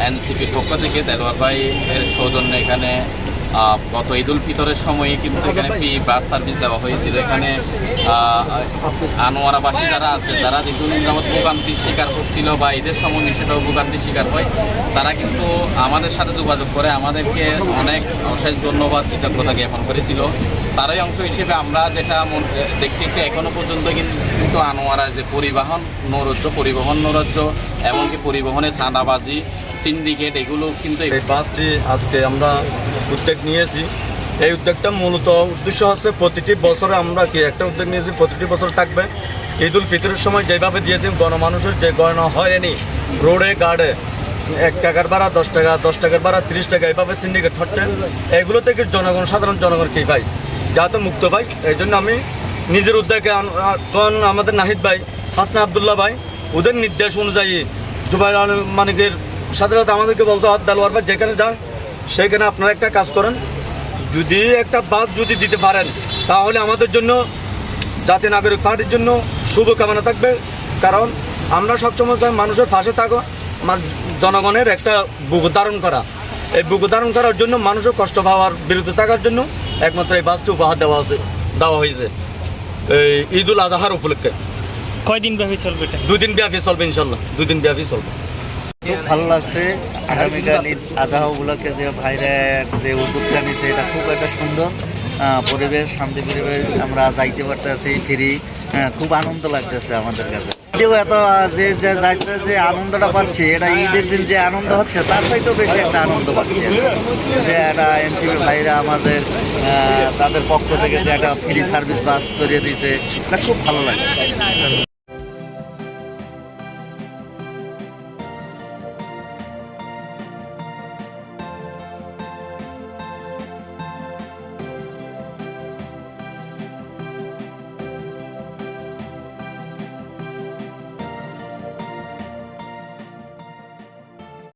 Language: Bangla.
এনসিপির পক্ষ থেকে দেলোয়ার ভাই এর সৌজন্যে এখানে গত ঈদ উল ফিতরের সময়ে কিন্তু এখানে ফ্রি বাস সার্ভিস দেওয়া হয়েছিল। এখানে আনোয়ারাবাসী যারা আছে, যারা দীর্ঘদিন যাবৎ ভোগান্তির শিকার হচ্ছিল বা ঈদের সময় সেটাও ভোগান্তির শিকার হয়, তারা কিন্তু আমাদের সাথে যোগাযোগ করে আমাদেরকে অনেক অশেষ ধন্যবাদ কৃতজ্ঞতা জ্ঞাপন করেছিল। তারই অংশ হিসেবে আমরা যেটা দেখতেছি এখনও পর্যন্ত কিন্তু আনোয়ারা যে পরিবহন নৈরাজ্য এমনকি পরিবহনে চাঁদাবাজি সিন্ডিকেট এগুলো কিন্তু এই বাসটি আজকে আমরা উদ্যোগ নিয়েছি। এই উদ্যোগটা মূলত উদ্দেশ্য হচ্ছে প্রতিটি বছরে আমরা একটা উদ্যোগ নিয়েছি, প্রতিটি বছর থাকবে। ঈদ উল ফিতরের সময় যেভাবে দিয়েছি গণমানুষের যে গণনা হয়নি রোডে গার্ডে 1 টাকার ভাড়া 10 টাকা, 10 টাকার ভাড়া 30 টাকা, এইভাবে সিন্ডিকেট হচ্ছে। এগুলো থেকে সাধারণ জনগণ কী পাই, যাতে মুক্ত পাই। এই জন্য আমি নিজের উদ্যোগে আমাদের নাহিদ ভাই, হাসনা আবদুল্লাহ ভাই, ওদের নির্দেশ অনুযায়ী জুবাইর মানিকের সাথে সাথে আমাদেরকে বলতে হয় দেলোয়ার ভাই যেখানে যান সেখানে আপনারা একটা কাজ করেন, যদি একটা বাস যদি দিতে পারেন তাহলে আমাদের জন্য জাতীয় নাগরিক পার্টির জন্য শুভকামনা থাকবে। কারণ আমরা সবসময় চাই মানুষের পাশে থাকো, জনগণের একটা বুক ধারণ করা। এই বুক ধারণ করার জন্য মানুষের কষ্ট পাওয়ার বিরুদ্ধে থাকার জন্য একমাত্র এই বাসটি উপহার দেওয়া হয়েছে এই ঈদ উল আজহার উপলক্ষে। কয়দিন ব্যাপী চলবে? 2 দিন ব্যাপী চলবে, ইনশাল্লাহ 2 দিন ব্যাপী চলবে। খুব ভালো লাগছে। আগামীকাল ঈদ আজহা উপলক্ষে যে ভাইরা যে উদ্যোগটা নিচ্ছে এটা খুব একটা সুন্দর পরিবেশ, শান্তি পরিবেশ। আমরা যাইতে পারতেছি ফ্রি, খুব আনন্দ লাগতেছে আমাদের কাছে। এত যে আনন্দটা পাচ্ছি, এটা ঈদের দিন যে আনন্দ হচ্ছে তার চাইতেও বেশি একটা আনন্দ পাচ্ছি যে একটা এনসিপি ভাইরা আমাদের তাদের পক্ষ থেকে যে একটা ফ্রি সার্ভিস বাস করিয়ে দিয়েছে, এটা খুব ভালো লাগছে।